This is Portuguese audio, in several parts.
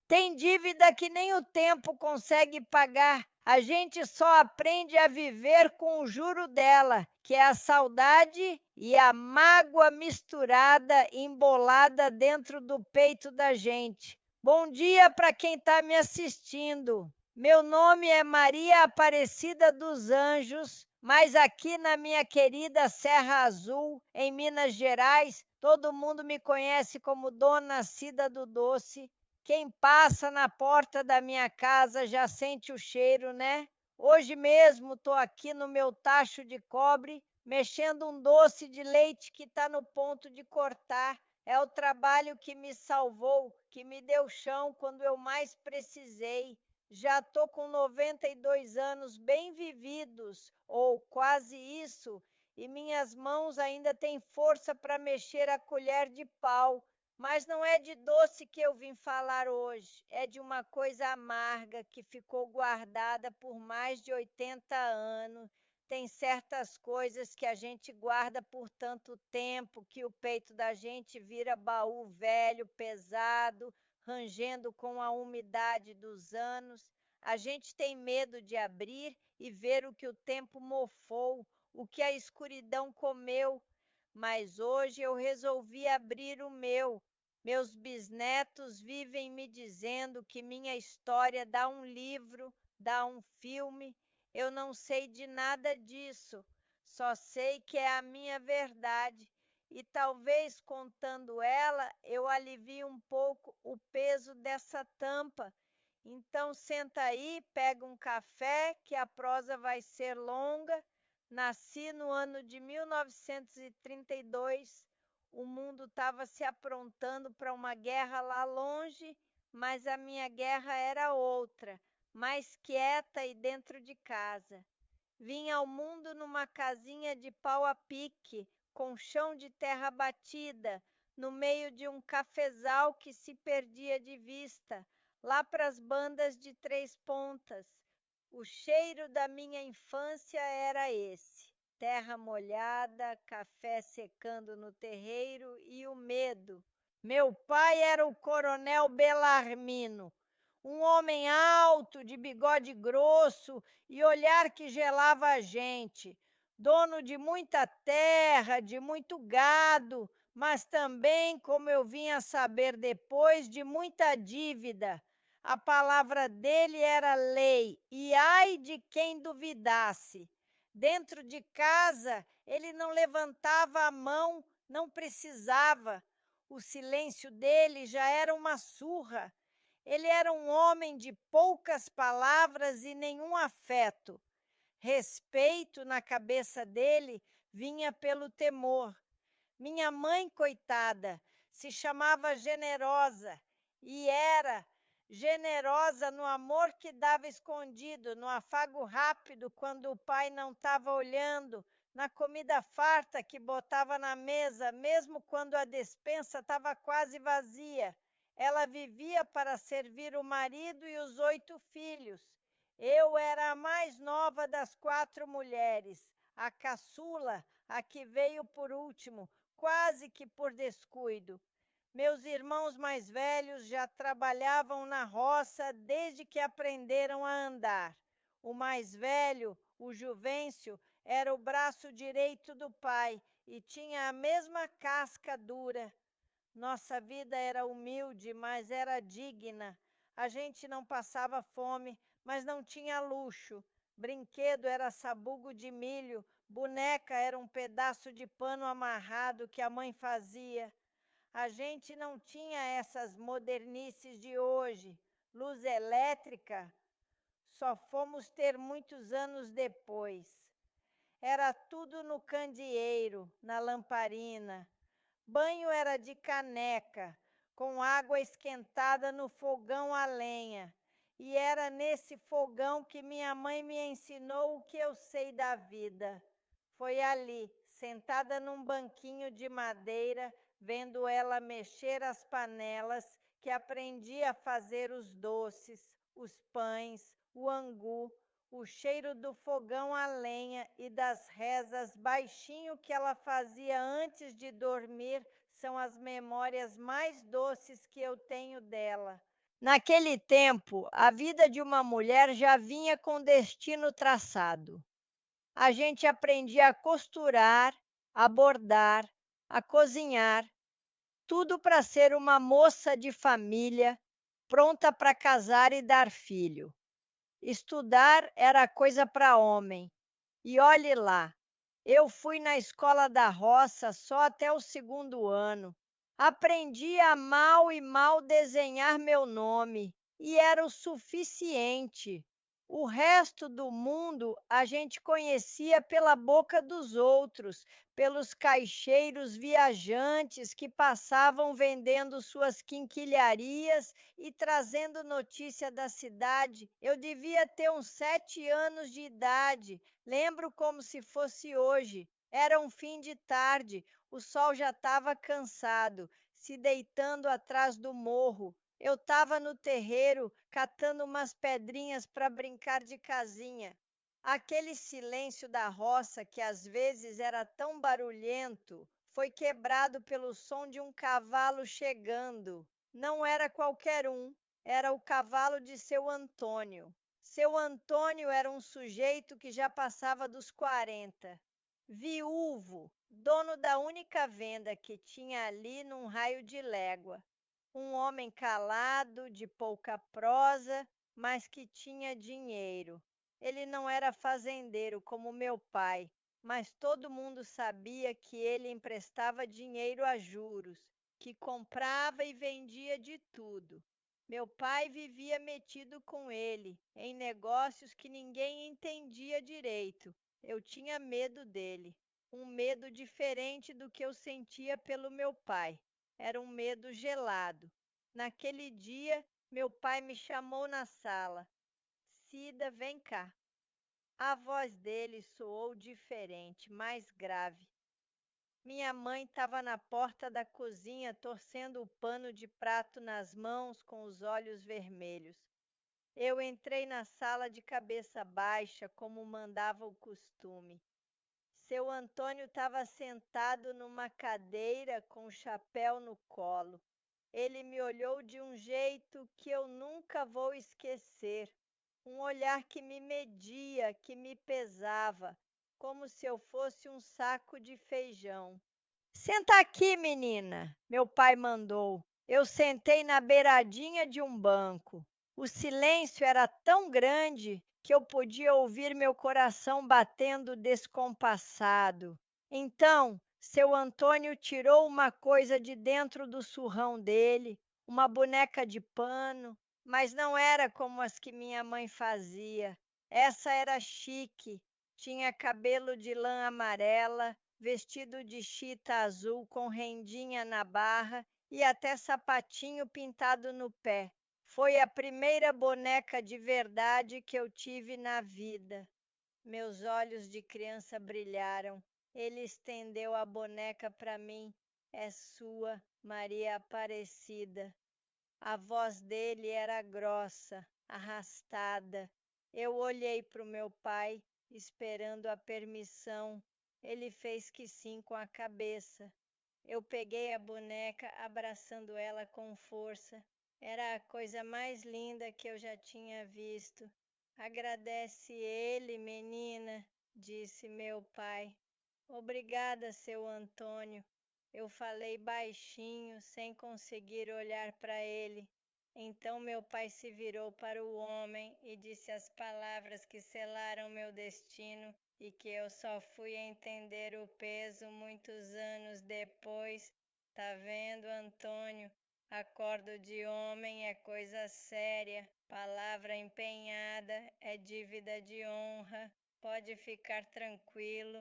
Tem dívida que nem o tempo consegue pagar. A gente só aprende a viver com o juro dela, que é a saudade e a mágoa misturada, embolada dentro do peito da gente. Bom dia para quem está me assistindo. Meu nome é Maria Aparecida dos Anjos, mas aqui na minha querida Serra Azul, em Minas Gerais, todo mundo me conhece como Dona Cida do Doce. Quem passa na porta da minha casa já sente o cheiro, né? Hoje mesmo estou aqui no meu tacho de cobre, mexendo um doce de leite que está no ponto de cortar. É o trabalho que me salvou, que me deu chão quando eu mais precisei. Já estou com 92 anos bem vividos, ou quase isso, e minhas mãos ainda têm força para mexer a colher de pau. Mas não é de doce que eu vim falar hoje, é de uma coisa amarga que ficou guardada por mais de 80 anos. Tem certas coisas que a gente guarda por tanto tempo que o peito da gente vira baú velho, pesado, rangendo com a umidade dos anos. A gente tem medo de abrir e ver o que o tempo mofou, o que a escuridão comeu. Mas hoje eu resolvi abrir o meu. Meus bisnetos vivem me dizendo que minha história dá um livro, dá um filme. Eu não sei de nada disso, só sei que é a minha verdade. E talvez contando ela, eu alivie um pouco o peso dessa tampa. Então senta aí, pega um café, que a prosa vai ser longa. Nasci no ano de 1932. O mundo estava se aprontando para uma guerra lá longe, mas a minha guerra era outra, mais quieta e dentro de casa. Vim ao mundo numa casinha de pau a pique, com chão de terra batida, no meio de um cafezal que se perdia de vista, lá para as bandas de Três Pontas. O cheiro da minha infância era esse: terra molhada, café secando no terreiro e o medo. Meu pai era o coronel Belarmino, um homem alto, de bigode grosso e olhar que gelava a gente, dono de muita terra, de muito gado, mas também, como eu vim a saber depois, de muita dívida. A palavra dele era lei, e ai de quem duvidasse. Dentro de casa, ele não levantava a mão, não precisava. O silêncio dele já era uma surra. Ele era um homem de poucas palavras e nenhum afeto. Respeito na cabeça dele vinha pelo temor. Minha mãe, coitada, se chamava Generosa e era generosa no amor que dava escondido, no afago rápido quando o pai não estava olhando, na comida farta que botava na mesa, mesmo quando a despensa estava quase vazia. Ela vivia para servir o marido e os 8 filhos. Eu era a mais nova das 4 mulheres, a caçula, a que veio por último, quase que por descuido. Meus irmãos mais velhos já trabalhavam na roça desde que aprenderam a andar. O mais velho, o Juvencio, era o braço direito do pai e tinha a mesma casca dura. Nossa vida era humilde, mas era digna. A gente não passava fome, mas não tinha luxo. Brinquedo era sabugo de milho, boneca era um pedaço de pano amarrado que a mãe fazia. A gente não tinha essas modernices de hoje. Luz elétrica, só fomos ter muitos anos depois. Era tudo no candeeiro, na lamparina. Banho era de caneca, com água esquentada no fogão a lenha. E era nesse fogão que minha mãe me ensinou o que eu sei da vida. Foi ali, sentada num banquinho de madeira, vendo ela mexer as panelas, que aprendi a fazer os doces, os pães, o angu, o cheiro do fogão a lenha e das rezas baixinho que ela fazia antes de dormir são as memórias mais doces que eu tenho dela. Naquele tempo, a vida de uma mulher já vinha com destino traçado. A gente aprendia a costurar, a bordar, a cozinhar, tudo para ser uma moça de família, pronta para casar e dar filho. Estudar era coisa para homem. E olhe lá, eu fui na escola da roça só até o segundo ano. Aprendi a mal e mal desenhar meu nome, e era o suficiente. O resto do mundo a gente conhecia pela boca dos outros, pelos caixeiros viajantes que passavam vendendo suas quinquilharias e trazendo notícia da cidade. Eu devia ter uns 7 anos de idade. Lembro como se fosse hoje. Era um fim de tarde, o sol já estava cansado, se deitando atrás do morro. Eu estava no terreiro, catando umas pedrinhas para brincar de casinha. Aquele silêncio da roça, que às vezes era tão barulhento, foi quebrado pelo som de um cavalo chegando. Não era qualquer um, era o cavalo de seu Antônio. Seu Antônio era um sujeito que já passava dos 40, viúvo, dono da única venda que tinha ali num raio de légua. Um homem calado, de pouca prosa, mas que tinha dinheiro. Ele não era fazendeiro como meu pai, mas todo mundo sabia que ele emprestava dinheiro a juros, que comprava e vendia de tudo. Meu pai vivia metido com ele, em negócios que ninguém entendia direito. Eu tinha medo dele, um medo diferente do que eu sentia pelo meu pai. Era um medo gelado. Naquele dia, meu pai me chamou na sala. Cida, vem cá. A voz dele soou diferente, mais grave. Minha mãe estava na porta da cozinha, torcendo o pano de prato nas mãos, com os olhos vermelhos. Eu entrei na sala de cabeça baixa, como mandava o costume. Seu Antônio estava sentado numa cadeira com o chapéu no colo. Ele me olhou de um jeito que eu nunca vou esquecer. Um olhar que me media, que me pesava, como se eu fosse um saco de feijão. Senta aqui, menina, meu pai mandou. Eu sentei na beiradinha de um banco. O silêncio era tão grande que eu podia ouvir meu coração batendo descompassado. Então, seu Antônio tirou uma coisa de dentro do surrão dele, uma boneca de pano, mas não era como as que minha mãe fazia. Essa era chique, tinha cabelo de lã amarela, vestido de chita azul com rendinha na barra e até sapatinho pintado no pé. Foi a primeira boneca de verdade que eu tive na vida. Meus olhos de criança brilharam. Ele estendeu a boneca para mim. É sua, Maria Aparecida. A voz dele era grossa, arrastada. Eu olhei para o meu pai, esperando a permissão. Ele fez que sim com a cabeça. Eu peguei a boneca, abraçando ela com força. Era a coisa mais linda que eu já tinha visto. Agradece ele, menina, disse meu pai. Obrigada, seu Antônio. Eu falei baixinho, sem conseguir olhar para ele. Então meu pai se virou para o homem e disse as palavras que selaram meu destino e que eu só fui entender o peso muitos anos depois. Tá vendo, Antônio? Acordo de homem é coisa séria, palavra empenhada é dívida de honra. Pode ficar tranquilo.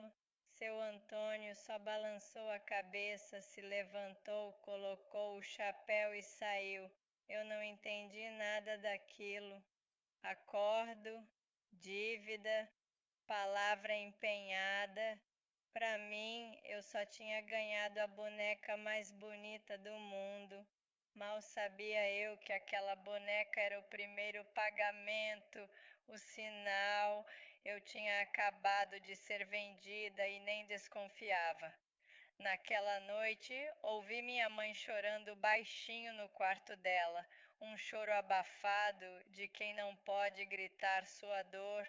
Seu Antônio só balançou a cabeça, se levantou, colocou o chapéu e saiu. Eu não entendi nada daquilo. Acordo, dívida, palavra empenhada. Para mim, eu só tinha ganhado a boneca mais bonita do mundo. Mal sabia eu que aquela boneca era o primeiro pagamento, o sinal. Eu tinha acabado de ser vendida e nem desconfiava. Naquela noite, ouvi minha mãe chorando baixinho no quarto dela. um choro abafado de quem não pode gritar sua dor.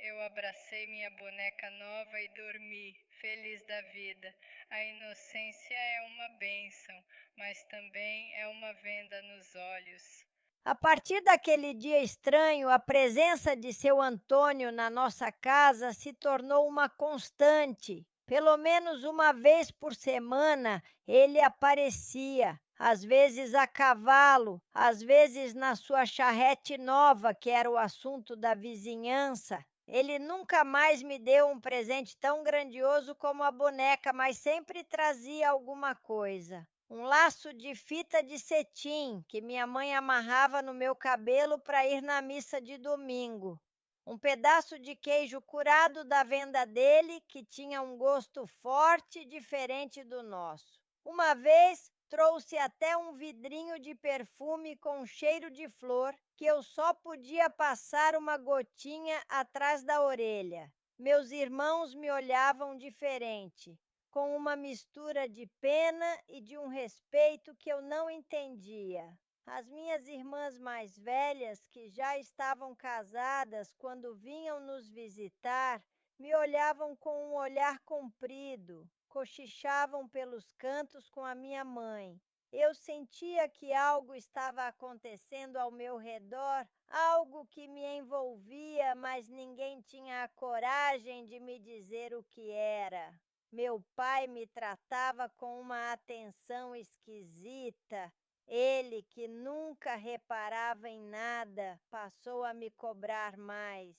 Eu abracei minha boneca nova e dormi, feliz da vida. A inocência é uma bênção, mas também é uma venda nos olhos. A partir daquele dia estranho, a presença de seu Antônio na nossa casa se tornou uma constante. Pelo menos uma vez por semana ele aparecia, às vezes a cavalo, às vezes na sua charrete nova, que era o assunto da vizinhança. Ele nunca mais me deu um presente tão grandioso como a boneca, mas sempre trazia alguma coisa. Um laço de fita de cetim que minha mãe amarrava no meu cabelo para ir na missa de domingo. Um pedaço de queijo curado da venda dele, que tinha um gosto forte e diferente do nosso. Uma vez trouxe até um vidrinho de perfume com cheiro de flor, que eu só podia passar uma gotinha atrás da orelha. Meus irmãos me olhavam diferente, com uma mistura de pena e de um respeito que eu não entendia. As minhas irmãs mais velhas, que já estavam casadas quando vinham nos visitar, me olhavam com um olhar comprido, cochichavam pelos cantos com a minha mãe. Eu sentia que algo estava acontecendo ao meu redor, algo que me envolvia, mas ninguém tinha a coragem de me dizer o que era. Meu pai me tratava com uma atenção esquisita. Ele, que nunca reparava em nada, passou a me cobrar mais.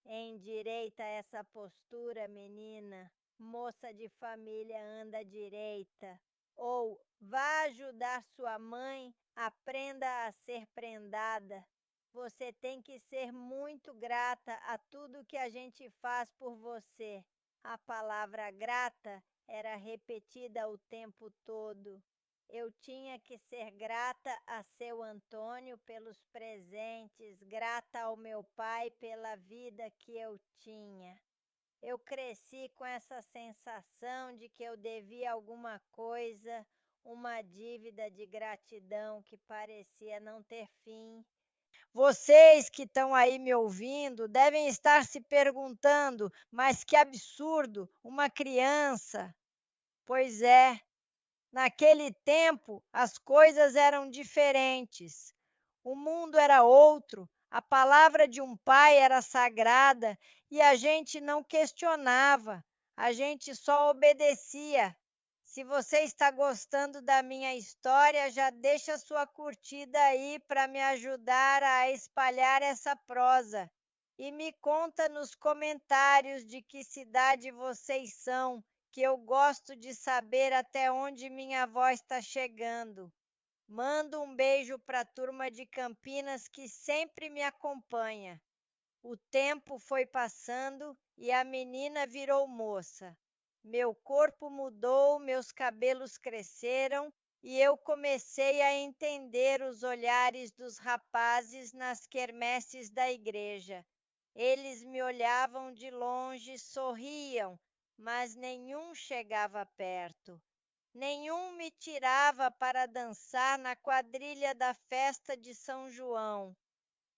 Endireita essa postura, menina. Moça de família, anda direita. Ou vá ajudar sua mãe, aprenda a ser prendada. Você tem que ser muito grata a tudo que a gente faz por você. A palavra grata era repetida o tempo todo. Eu tinha que ser grata a seu Antônio pelos presentes, grata ao meu pai pela vida que eu tinha. Eu cresci com essa sensação de que eu devia alguma coisa, uma dívida de gratidão que parecia não ter fim. Vocês que estão aí me ouvindo devem estar se perguntando: mas que absurdo, uma criança! Pois é, naquele tempo as coisas eram diferentes. O mundo era outro, a palavra de um pai era sagrada e a gente não questionava, a gente só obedecia. Se você está gostando da minha história, já deixa sua curtida aí para me ajudar a espalhar essa prosa. E me conta nos comentários de que cidade vocês são, que eu gosto de saber até onde minha voz está chegando. Mando um beijo para a turma de Campinas que sempre me acompanha. O tempo foi passando e a menina virou moça. Meu corpo mudou, meus cabelos cresceram e eu comecei a entender os olhares dos rapazes nas quermesses da igreja. Eles me olhavam de longe, sorriam, mas nenhum chegava perto. Nenhum me tirava para dançar na quadrilha da festa de São João.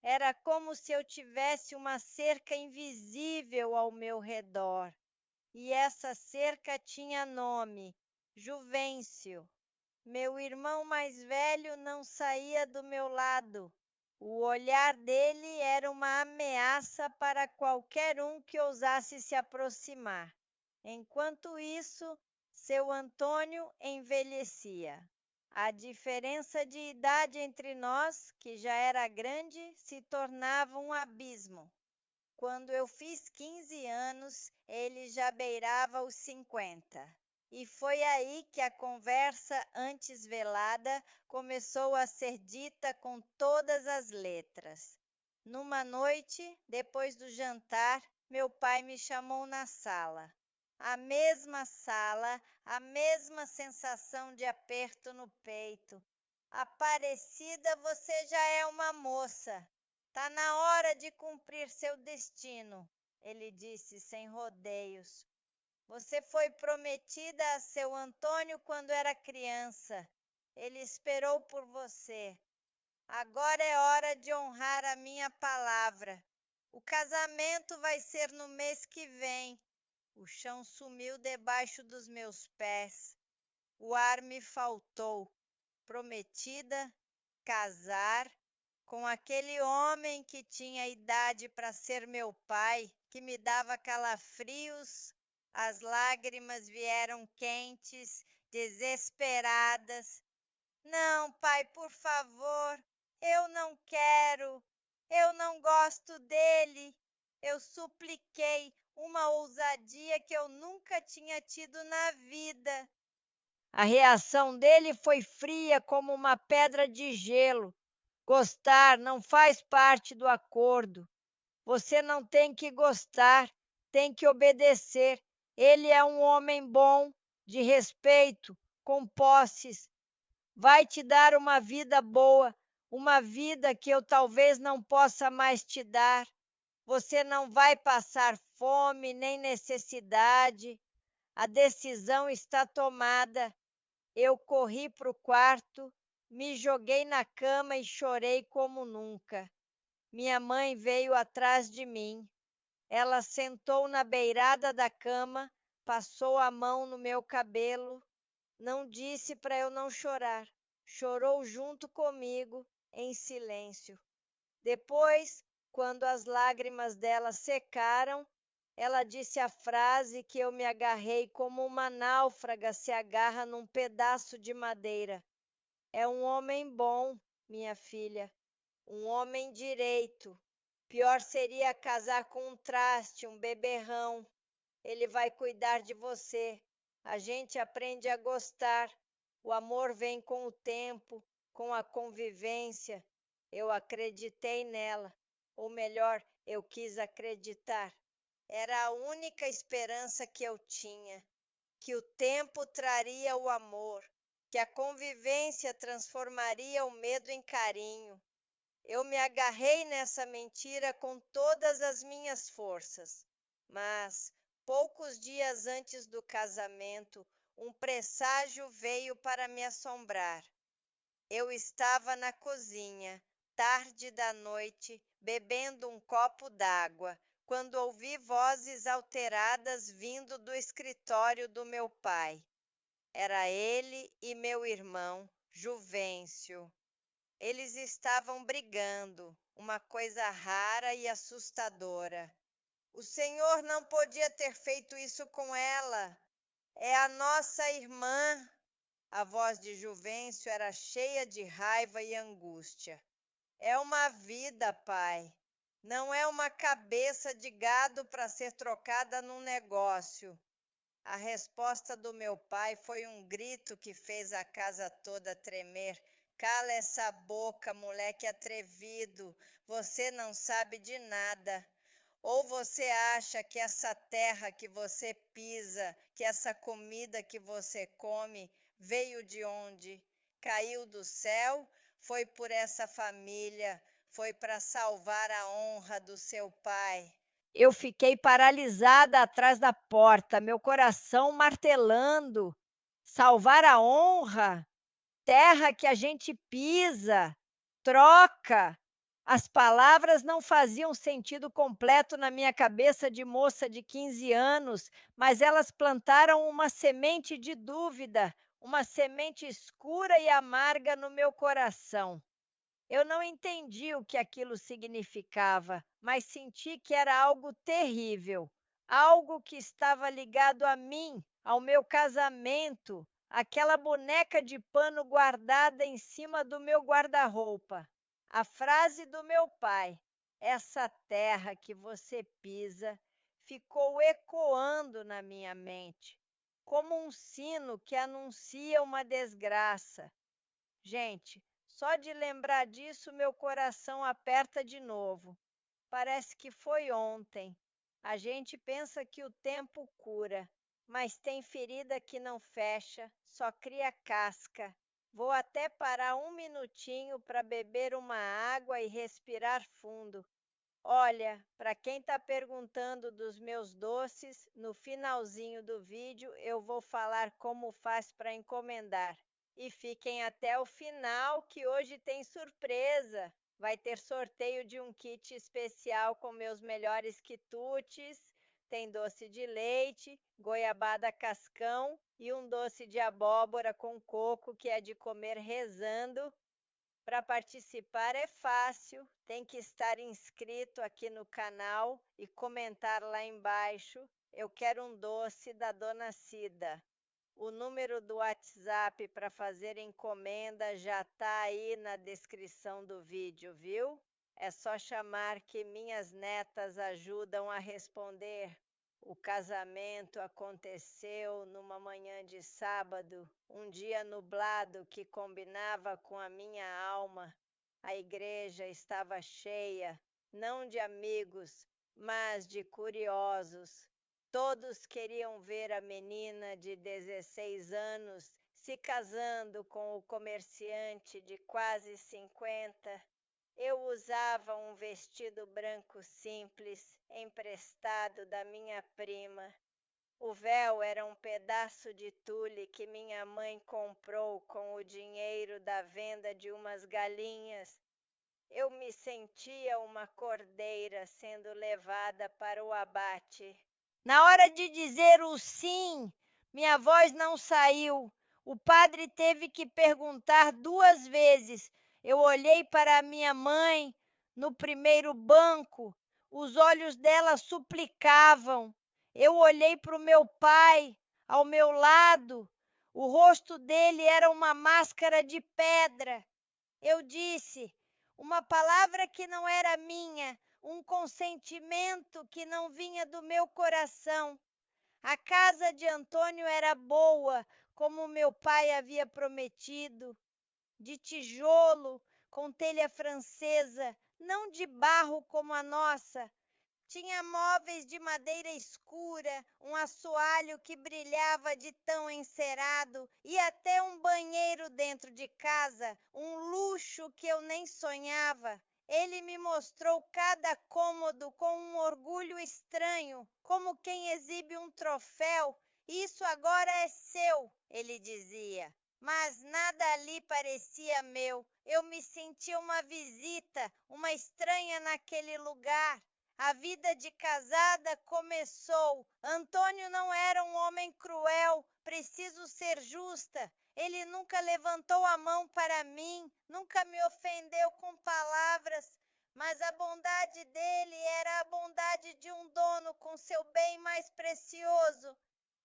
Era como se eu tivesse uma cerca invisível ao meu redor. E essa cerca tinha nome: Juvencio. Meu irmão mais velho não saía do meu lado. O olhar dele era uma ameaça para qualquer um que ousasse se aproximar. Enquanto isso, seu Antônio envelhecia. A diferença de idade entre nós, que já era grande, se tornava um abismo. Quando eu fiz 15 anos, ele já beirava os 50. E foi aí que a conversa antes velada começou a ser dita com todas as letras. Numa noite, depois do jantar, meu pai me chamou na sala. A mesma sala, a mesma sensação de aperto no peito. Aparecida, você já é uma moça. Tá na hora de cumprir seu destino, ele disse sem rodeios. Você foi prometida a seu Antônio quando era criança. Ele esperou por você. Agora é hora de honrar a minha palavra. O casamento vai ser no mês que vem. O chão sumiu debaixo dos meus pés. O ar me faltou. Prometida casar com aquele homem que tinha idade para ser meu pai, que me dava calafrios. As lágrimas vieram quentes, desesperadas. Não, pai, por favor, eu não quero. Eu não gosto dele. Eu supliquei uma ousadia que eu nunca tinha tido na vida. A reação dele foi fria como uma pedra de gelo. Gostar não faz parte do acordo. Você não tem que gostar, tem que obedecer. Ele é um homem bom, de respeito, com posses. Vai te dar uma vida boa, uma vida que eu talvez não possa mais te dar. Você não vai passar fome nem necessidade. A decisão está tomada. Eu corri para o quarto, me joguei na cama e chorei como nunca. Minha mãe veio atrás de mim. Ela sentou na beirada da cama, passou a mão no meu cabelo, não disse para eu não chorar. Chorou junto comigo, em silêncio. Depois, quando as lágrimas dela secaram, ela disse a frase que eu me agarrei como uma náufraga se agarra num pedaço de madeira. É um homem bom, minha filha, um homem direito. Pior seria casar com um traste, um beberrão. Ele vai cuidar de você. A gente aprende a gostar. O amor vem com o tempo, com a convivência. Eu acreditei nela, ou melhor, eu quis acreditar. Era a única esperança que eu tinha, que o tempo traria o amor, que a convivência transformaria o medo em carinho. Eu me agarrei nessa mentira com todas as minhas forças, mas poucos dias antes do casamento, um presságio veio para me assombrar. Eu estava na cozinha, tarde da noite, bebendo um copo d'água, quando ouvi vozes alteradas vindo do escritório do meu pai. Era ele e meu irmão, Juvêncio. Eles estavam brigando, uma coisa rara e assustadora. O senhor não podia ter feito isso com ela. É a nossa irmã. A voz de Juvêncio era cheia de raiva e angústia. É uma vida, pai. Não é uma cabeça de gado para ser trocada num negócio. A resposta do meu pai foi um grito que fez a casa toda tremer. Cala essa boca, moleque atrevido. Você não sabe de nada. Ou você acha que essa terra que você pisa, que essa comida que você come, veio de onde? Caiu do céu? Foi por essa família, foi para salvar a honra do seu pai. Eu fiquei paralisada atrás da porta, meu coração martelando. Salvar a honra? Terra que a gente pisa, troca. As palavras não faziam sentido completo na minha cabeça de moça de 15 anos, mas elas plantaram uma semente de dúvida, uma semente escura e amarga no meu coração. Eu não entendi o que aquilo significava, mas senti que era algo terrível, algo que estava ligado a mim, ao meu casamento, aquela boneca de pano guardada em cima do meu guarda-roupa. A frase do meu pai, essa terra que você pisa, ficou ecoando na minha mente, como um sino que anuncia uma desgraça. Gente, só de lembrar disso meu coração aperta de novo. Parece que foi ontem. A gente pensa que o tempo cura, mas tem ferida que não fecha, só cria casca. Vou até parar um minutinho para beber uma água e respirar fundo. Olha, para quem está perguntando dos meus doces, no finalzinho do vídeo eu vou falar como faz para encomendar. E fiquem até o final, que hoje tem surpresa. Vai ter sorteio de um kit especial com meus melhores quitutes. Tem doce de leite, goiabada cascão e um doce de abóbora com coco que é de comer rezando. Para participar é fácil, tem que estar inscrito aqui no canal e comentar lá embaixo. Eu quero um doce da Dona Cida. O número do WhatsApp para fazer encomenda já está aí na descrição do vídeo, viu? É só chamar que minhas netas ajudam a responder. O casamento aconteceu numa manhã de sábado, um dia nublado que combinava com a minha alma. A igreja estava cheia, não de amigos, mas de curiosos. Todos queriam ver a menina de 16 anos se casando com o comerciante de quase 50. Eu usava um vestido branco simples, emprestado da minha prima. O véu era um pedaço de tule que minha mãe comprou com o dinheiro da venda de umas galinhas. Eu me sentia uma cordeira sendo levada para o abate. Na hora de dizer o sim, minha voz não saiu. O padre teve que perguntar 2 vezes. Eu olhei para a minha mãe no primeiro banco. Os olhos dela suplicavam. Eu olhei para o meu pai ao meu lado. O rosto dele era uma máscara de pedra. Eu disse uma palavra que não era minha, um consentimento que não vinha do meu coração. A casa de Antônio era boa, como meu pai havia prometido, de tijolo, com telha francesa, não de barro como a nossa. Tinha móveis de madeira escura, um assoalho que brilhava de tão encerado e até um banheiro dentro de casa, um luxo que eu nem sonhava. Ele me mostrou cada cômodo com um orgulho estranho, como quem exibe um troféu. Isso agora é seu, ele dizia. Mas nada ali parecia meu. Eu me sentia uma visita, uma estranha naquele lugar. A vida de casada começou. Antônio não era um homem cruel, preciso ser justa. Ele nunca levantou a mão para mim, nunca me ofendeu com palavras, mas a bondade dele era a bondade de um dono com seu bem mais precioso.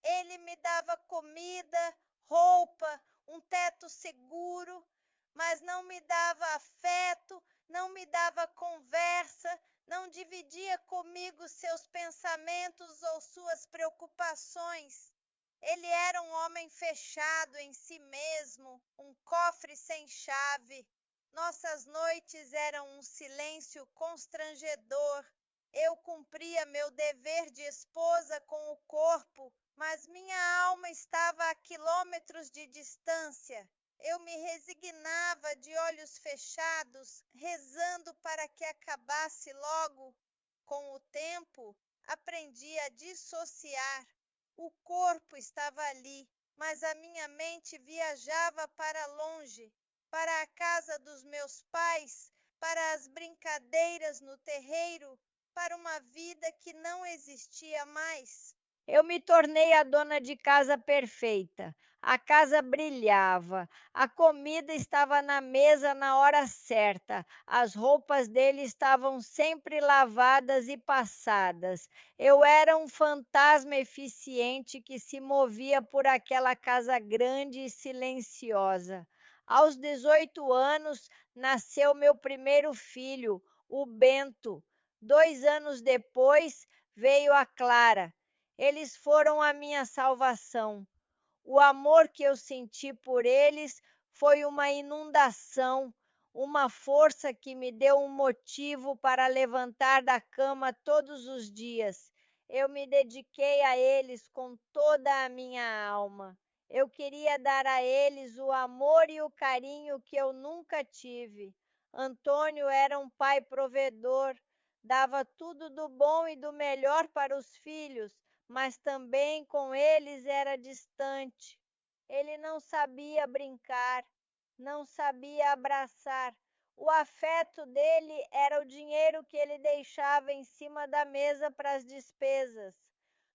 Ele me dava comida, roupa, um teto seguro, mas não me dava afeto, não me dava conversa, não dividia comigo seus pensamentos ou suas preocupações. Ele era um homem fechado em si mesmo, um cofre sem chave. Nossas noites eram um silêncio constrangedor. Eu cumpria meu dever de esposa com o corpo, mas minha alma estava a quilômetros de distância. Eu me resignava de olhos fechados, rezando para que acabasse logo. Com o tempo, aprendi a dissociar. O corpo estava ali, mas a minha mente viajava para longe, para a casa dos meus pais, para as brincadeiras no terreiro, para uma vida que não existia mais. Eu me tornei a dona de casa perfeita. A casa brilhava, a comida estava na mesa na hora certa, as roupas dele estavam sempre lavadas e passadas. Eu era um fantasma eficiente que se movia por aquela casa grande e silenciosa. Aos 18 anos, nasceu meu primeiro filho, o Bento. 2 anos depois, veio a Clara. Eles foram a minha salvação. O amor que eu senti por eles foi uma inundação, uma força que me deu um motivo para levantar da cama todos os dias. Eu me dediquei a eles com toda a minha alma. Eu queria dar a eles o amor e o carinho que eu nunca tive. Antônio era um pai provedor, dava tudo do bom e do melhor para os filhos, mas também com eles era distante. Ele não sabia brincar, não sabia abraçar. O afeto dele era o dinheiro que ele deixava em cima da mesa para as despesas.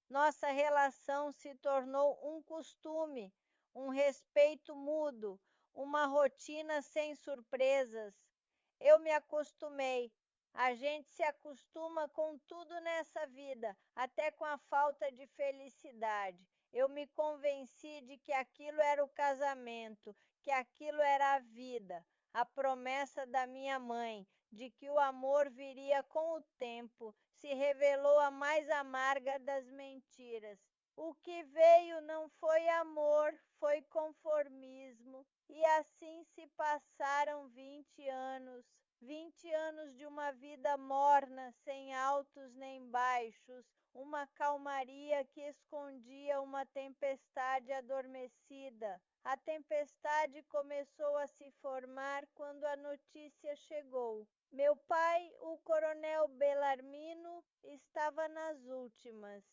Nossa relação se tornou um costume, um respeito mútuo, uma rotina sem surpresas. Eu me acostumei. A gente se acostuma com tudo nessa vida, até com a falta de felicidade. Eu me convenci de que aquilo era o casamento, que aquilo era a vida, a promessa da minha mãe, de que o amor viria com o tempo, se revelou a mais amarga das mentiras. O que veio não foi amor, foi conformismo. E assim se passaram 20 anos. 20 anos de uma vida morna, sem altos nem baixos, uma calmaria que escondia uma tempestade adormecida. A tempestade começou a se formar quando a notícia chegou. Meu pai, o coronel Belarmino, estava nas últimas.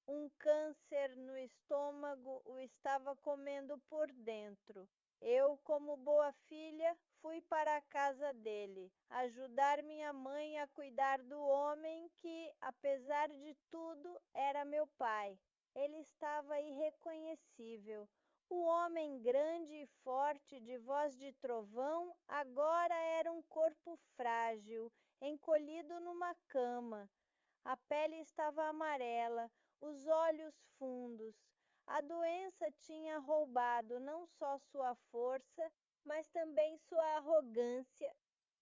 Um câncer no estômago o estava comendo por dentro. Eu, como boa filha, fui para a casa dele, ajudar minha mãe a cuidar do homem que, apesar de tudo, era meu pai. Ele estava irreconhecível. O homem grande e forte, de voz de trovão, agora era um corpo frágil, encolhido numa cama. A pele estava amarela, os olhos fundos. A doença tinha roubado não só sua força, mas também sua arrogância.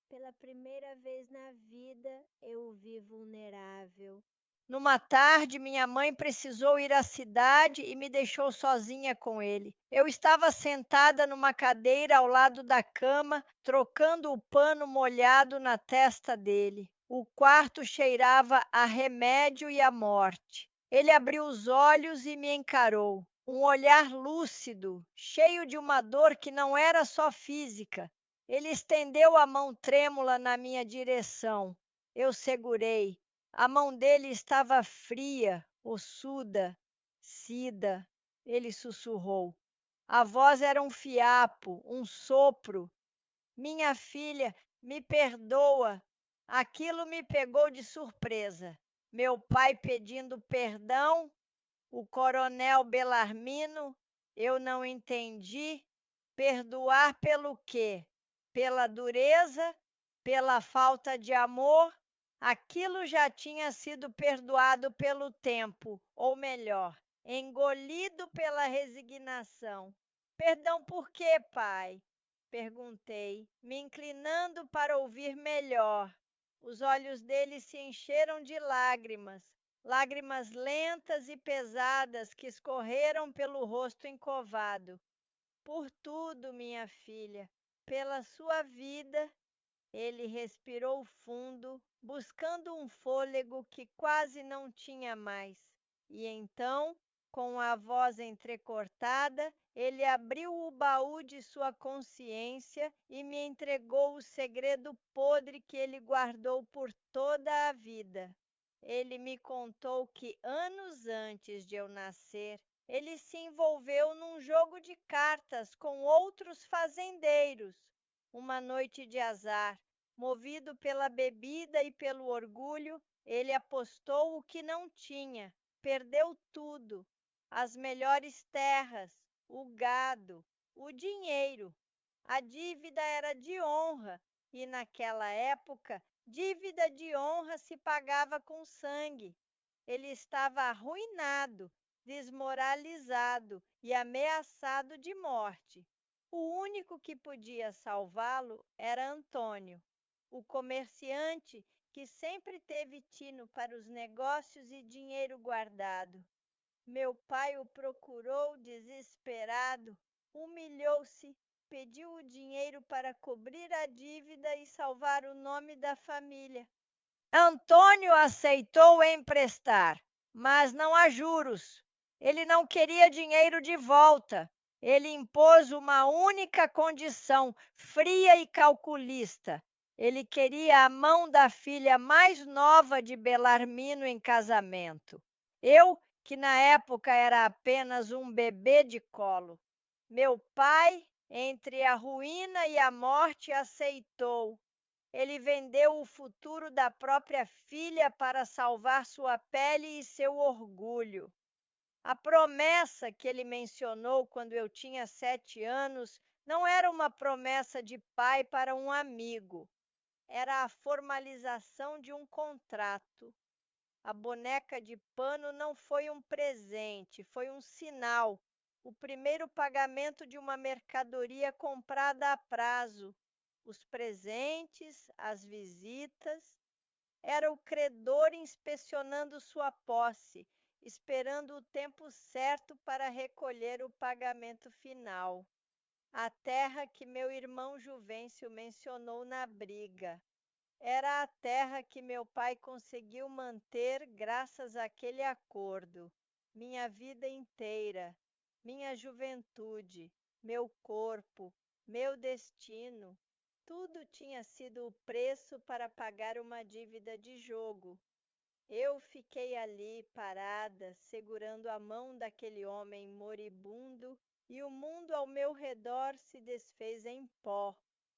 Pela primeira vez na vida, eu o vi vulnerável. Numa tarde, minha mãe precisou ir à cidade e me deixou sozinha com ele. Eu estava sentada numa cadeira ao lado da cama, trocando o pano molhado na testa dele. O quarto cheirava a remédio e a morte. Ele abriu os olhos e me encarou. Um olhar lúcido, cheio de uma dor que não era só física. Ele estendeu a mão trêmula na minha direção. Eu segurei. A mão dele estava fria, ossuda. Cida, ele sussurrou. A voz era um fiapo, um sopro. Minha filha, me perdoa. Aquilo me pegou de surpresa. Meu pai pedindo perdão, o coronel Belarmino, eu não entendi. Perdoar pelo quê? Pela dureza? Pela falta de amor? Aquilo já tinha sido perdoado pelo tempo, ou melhor, engolido pela resignação. Perdão por quê, pai? Perguntei, me inclinando para ouvir melhor. Os olhos dele se encheram de lágrimas, lágrimas lentas e pesadas que escorreram pelo rosto encovado. Por tudo, minha filha, pela sua vida. Ele respirou fundo, buscando um fôlego que quase não tinha mais. E então, com a voz entrecortada, ele abriu o baú de sua consciência e me entregou o segredo podre que ele guardou por toda a vida. Ele me contou que anos antes de eu nascer, ele se envolveu num jogo de cartas com outros fazendeiros. Uma noite de azar, movido pela bebida e pelo orgulho, ele apostou o que não tinha, perdeu tudo: as melhores terras, o gado, o dinheiro. A dívida era de honra, e naquela época, dívida de honra se pagava com sangue. Ele estava arruinado, desmoralizado e ameaçado de morte. O único que podia salvá-lo era Antônio, o comerciante que sempre teve tino para os negócios e dinheiro guardado. Meu pai o procurou desesperado, humilhou-se, pediu o dinheiro para cobrir a dívida e salvar o nome da família. Antônio aceitou emprestar, mas não a juros. Ele não queria dinheiro de volta. Ele impôs uma única condição, fria e calculista. Ele queria a mão da filha mais nova de Belarmino em casamento. Eu, que na época era apenas um bebê de colo. Meu pai, entre a ruína e a morte, aceitou. Ele vendeu o futuro da própria filha para salvar sua pele e seu orgulho. A promessa que ele mencionou quando eu tinha 7 anos não era uma promessa de pai para um amigo, era a formalização de um contrato. A boneca de pano não foi um presente, foi um sinal, o primeiro pagamento de uma mercadoria comprada a prazo. Os presentes, as visitas, era o credor inspecionando sua posse, esperando o tempo certo para recolher o pagamento final. A terra que meu irmão Juvencio mencionou na briga. Era a terra que meu pai conseguiu manter graças àquele acordo. Minha vida inteira, minha juventude, meu corpo, meu destino, tudo tinha sido o preço para pagar uma dívida de jogo. Eu fiquei ali parada, segurando a mão daquele homem moribundo, e o mundo ao meu redor se desfez em pó.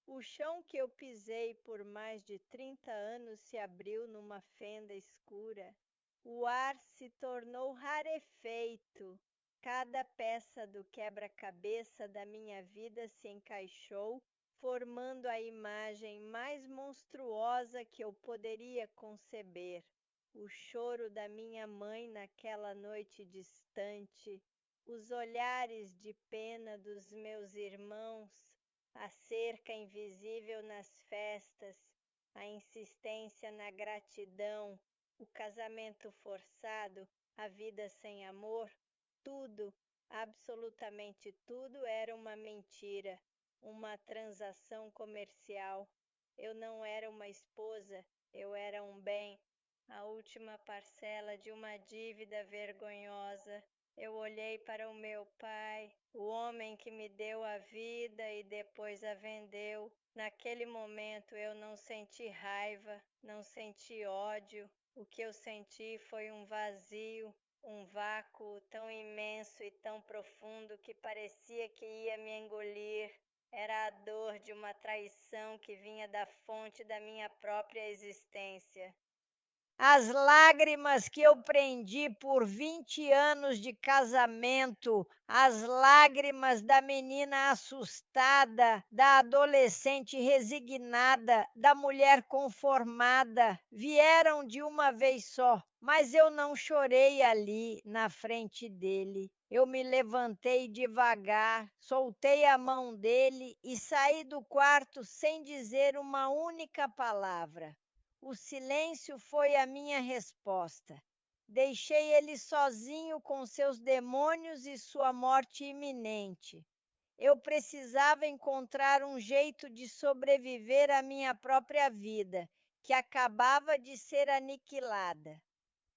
O chão que eu pisei por mais de 30 anos se abriu numa fenda escura. O ar se tornou rarefeito. Cada peça do quebra-cabeça da minha vida se encaixou, formando a imagem mais monstruosa que eu poderia conceber. O choro da minha mãe naquela noite distante, os olhares de pena dos meus irmãos, a cerca invisível nas festas, a insistência na gratidão, o casamento forçado, a vida sem amor, tudo, absolutamente tudo era uma mentira, uma transação comercial. Eu não era uma esposa, eu era um bem, a última parcela de uma dívida vergonhosa. Eu olhei para o meu pai, o homem que me deu a vida e depois a vendeu. Naquele momento eu não senti raiva, não senti ódio. O que eu senti foi um vazio, um vácuo tão imenso e tão profundo que parecia que ia me engolir. Era a dor de uma traição que vinha da fonte da minha própria existência. As lágrimas que eu prendi por 20 anos de casamento, as lágrimas da menina assustada, da adolescente resignada, da mulher conformada, vieram de uma vez só, mas eu não chorei ali na frente dele. Eu me levantei devagar, soltei a mão dele e saí do quarto sem dizer uma única palavra. O silêncio foi a minha resposta. Deixei ele sozinho com seus demônios e sua morte iminente. Eu precisava encontrar um jeito de sobreviver à minha própria vida, que acabava de ser aniquilada.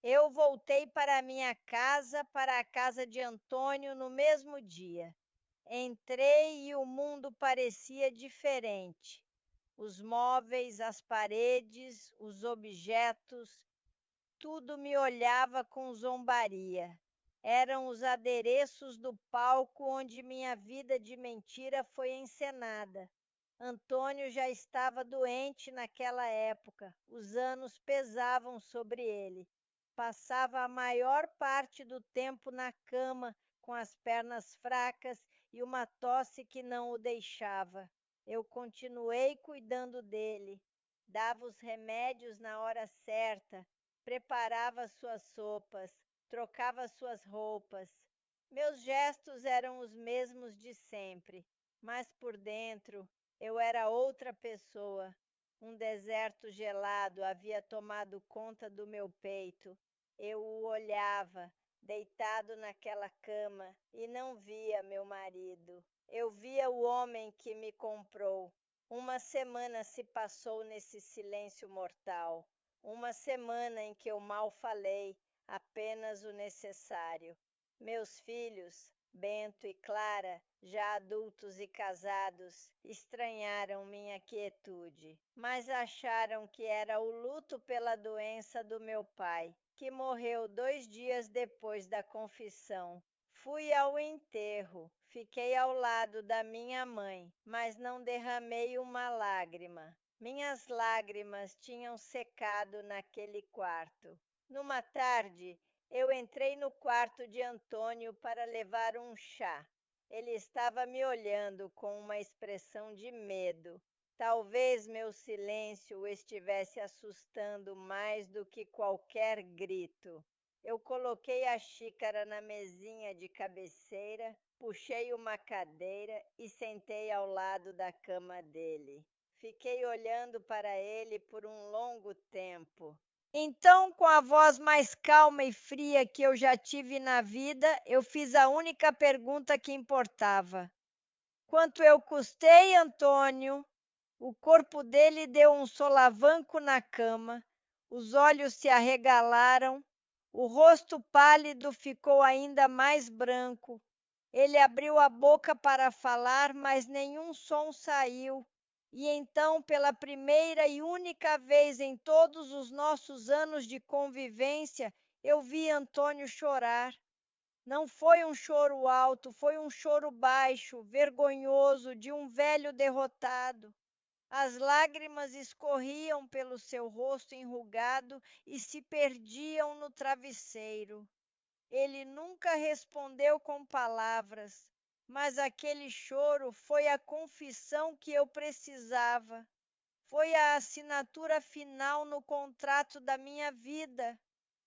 Eu voltei para a minha casa, para a casa de Antônio, no mesmo dia. Entrei e o mundo parecia diferente. Os móveis, as paredes, os objetos, tudo me olhava com zombaria. Eram os adereços do palco onde minha vida de mentira foi encenada. Antônio já estava doente naquela época, os anos pesavam sobre ele. Passava a maior parte do tempo na cama, com as pernas fracas e uma tosse que não o deixava. Eu continuei cuidando dele, dava os remédios na hora certa, preparava suas sopas, trocava suas roupas. Meus gestos eram os mesmos de sempre, mas por dentro eu era outra pessoa. Um deserto gelado havia tomado conta do meu peito. Eu o olhava, deitado naquela cama, e não via meu marido. Eu via o homem que me comprou. Uma semana se passou nesse silêncio mortal. Uma semana em que eu mal falei, apenas o necessário. Meus filhos, Bento e Clara, já adultos e casados, estranharam minha quietude, mas acharam que era o luto pela doença do meu pai, que morreu 2 dias depois da confissão. Fui ao enterro, fiquei ao lado da minha mãe, mas não derramei uma lágrima. Minhas lágrimas tinham secado naquele quarto. Numa tarde, eu entrei no quarto de Antônio para levar um chá. Ele estava me olhando com uma expressão de medo. Talvez meu silêncio o estivesse assustando mais do que qualquer grito. Eu coloquei a xícara na mesinha de cabeceira, puxei uma cadeira e sentei ao lado da cama dele. Fiquei olhando para ele por um longo tempo. Então, com a voz mais calma e fria que eu já tive na vida, eu fiz a única pergunta que importava: quanto eu custei, Antônio? O corpo dele deu um solavanco na cama, os olhos se arregalaram, o rosto pálido ficou ainda mais branco. Ele abriu a boca para falar, mas nenhum som saiu. E então, pela primeira e única vez em todos os nossos anos de convivência, eu vi Antônio chorar. Não foi um choro alto, foi um choro baixo, vergonhoso, de um velho derrotado. As lágrimas escorriam pelo seu rosto enrugado e se perdiam no travesseiro. Ele nunca respondeu com palavras, mas aquele choro foi a confissão que eu precisava. Foi a assinatura final no contrato da minha vida.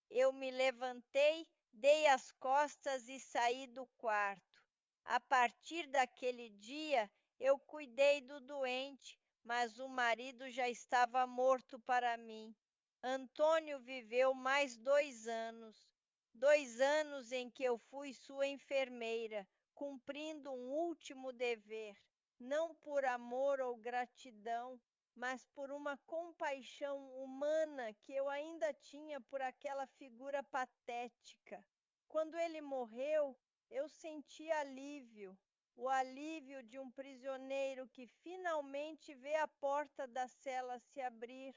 Eu me levantei, dei as costas e saí do quarto. A partir daquele dia, eu cuidei do doente, mas o marido já estava morto para mim. Antônio viveu mais 2 anos. 2 anos em que eu fui sua enfermeira, cumprindo um último dever, não por amor ou gratidão, mas por uma compaixão humana que eu ainda tinha por aquela figura patética. Quando ele morreu, eu senti alívio, o alívio de um prisioneiro que finalmente vê a porta da cela se abrir.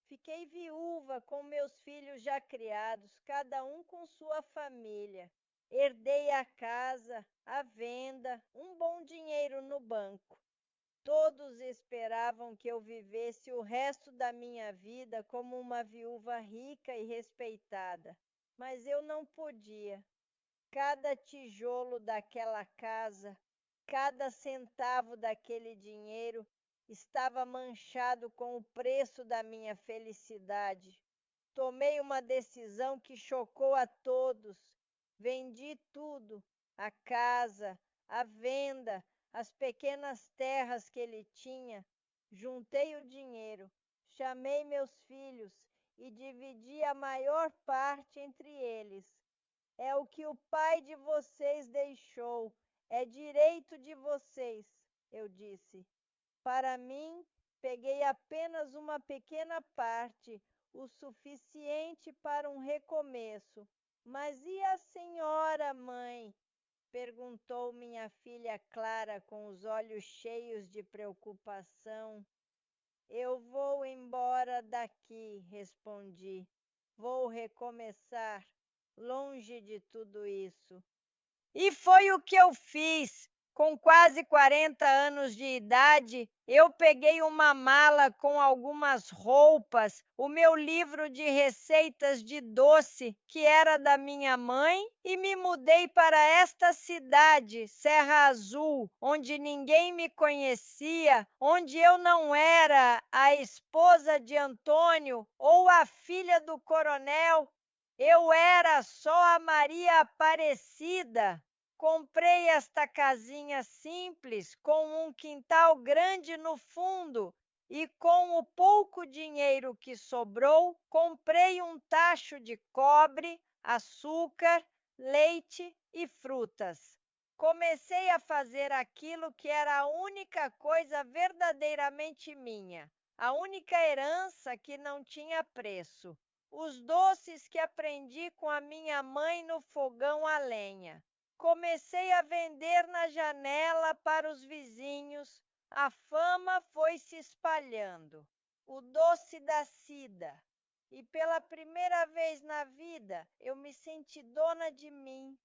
Fiquei viúva com meus filhos já criados, cada um com sua família. Herdei a casa, a venda, um bom dinheiro no banco. Todos esperavam que eu vivesse o resto da minha vida como uma viúva rica e respeitada, mas eu não podia. Cada tijolo daquela casa, cada centavo daquele dinheiro estava manchado com o preço da minha felicidade. Tomei uma decisão que chocou a todos. Vendi tudo, a casa, a venda, as pequenas terras que ele tinha. Juntei o dinheiro, chamei meus filhos e dividi a maior parte entre eles. É o que o pai de vocês deixou, é direito de vocês, eu disse. Para mim, peguei apenas uma pequena parte, o suficiente para um recomeço. Mas e a senhora, mãe? Perguntou minha filha Clara com os olhos cheios de preocupação. Eu vou embora daqui, respondi. Vou recomeçar, longe de tudo isso. E foi o que eu fiz. Com quase 40 anos de idade, eu peguei uma mala com algumas roupas, o meu livro de receitas de doce, que era da minha mãe, e me mudei para esta cidade, Serra Azul, onde ninguém me conhecia, onde eu não era a esposa de Antônio ou a filha do coronel. Eu era só a Maria Aparecida. Comprei esta casinha simples, com um quintal grande no fundo, e com o pouco dinheiro que sobrou, comprei um tacho de cobre, açúcar, leite e frutas. Comecei a fazer aquilo que era a única coisa verdadeiramente minha, a única herança que não tinha preço. Os doces que aprendi com a minha mãe no fogão a lenha. Comecei a vender na janela para os vizinhos. A fama foi se espalhando. O doce da Cida. E pela primeira vez na vida, eu me senti dona de mim.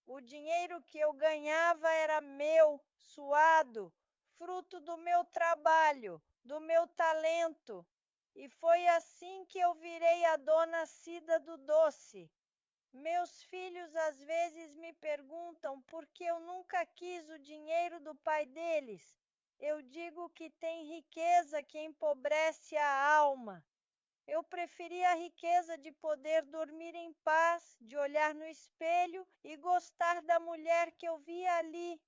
O dinheiro que eu ganhava era meu, suado, fruto do meu trabalho, do meu talento. E foi assim que eu virei a dona Cida do doce. Meus filhos às vezes me perguntam por que eu nunca quis o dinheiro do pai deles. Eu digo que tem riqueza que empobrece a alma. Eu preferia a riqueza de poder dormir em paz, de olhar no espelho e gostar da mulher que eu via ali.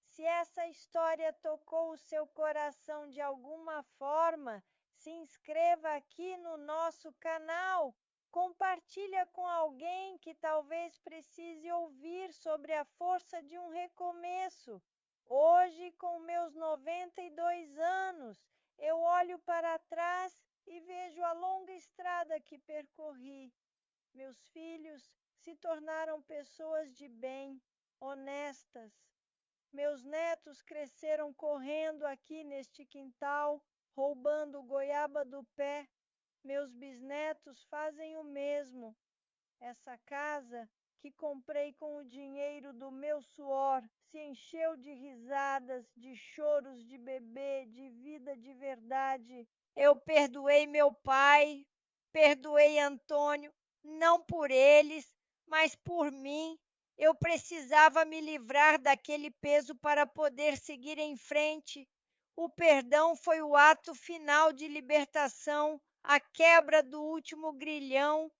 Se essa história tocou o seu coração de alguma forma, se inscreva aqui no nosso canal. Compartilha com alguém que talvez precise ouvir sobre a força de um recomeço. Hoje, com meus 92 anos, eu olho para trás e vejo a longa estrada que percorri. Meus filhos se tornaram pessoas de bem, honestas. Meus netos cresceram correndo aqui neste quintal, roubando goiaba do pé. Meus bisnetos fazem o mesmo. Essa casa, que comprei com o dinheiro do meu suor, se encheu de risadas, de choros de bebê, de vida de verdade. Eu perdoei meu pai, perdoei Antônio, não por eles, mas por mim. Eu precisava me livrar daquele peso para poder seguir em frente. O perdão foi o ato final de libertação, a quebra do último grilhão.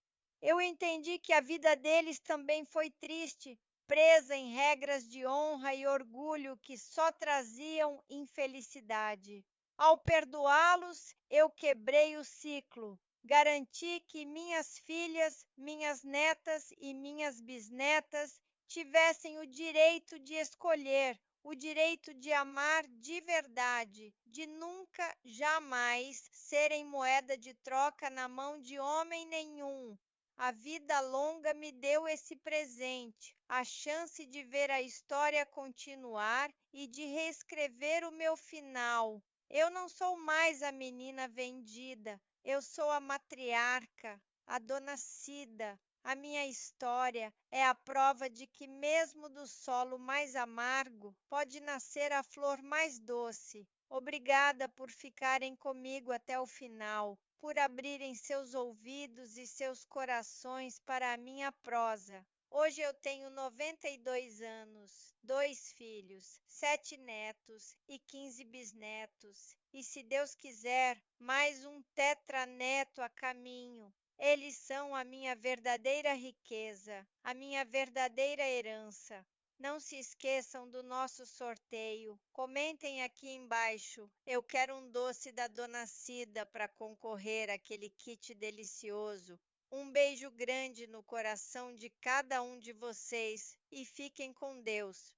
Eu entendi que a vida deles também foi triste, presa em regras de honra e orgulho que só traziam infelicidade. Ao perdoá-los, eu quebrei o ciclo. Garanti que minhas filhas, minhas netas e minhas bisnetas tivessem o direito de escolher, o direito de amar de verdade, de nunca, jamais serem moeda de troca na mão de homem nenhum. A vida longa me deu esse presente, a chance de ver a história continuar e de reescrever o meu final. Eu não sou mais a menina vendida, eu sou a matriarca, a dona Cida. A minha história é a prova de que, mesmo do solo mais amargo, pode nascer a flor mais doce. Obrigada por ficarem comigo até o final, por abrirem seus ouvidos e seus corações para a minha prosa. Hoje eu tenho 92 anos, 2 filhos, 7 netos e 15 bisnetos. E, se Deus quiser, mais um tetraneto a caminho. Eles são a minha verdadeira riqueza, a minha verdadeira herança. Não se esqueçam do nosso sorteio. Comentem aqui embaixo. Eu quero um doce da Dona Cida para concorrer àquele kit delicioso. Um beijo grande no coração de cada um de vocês e fiquem com Deus.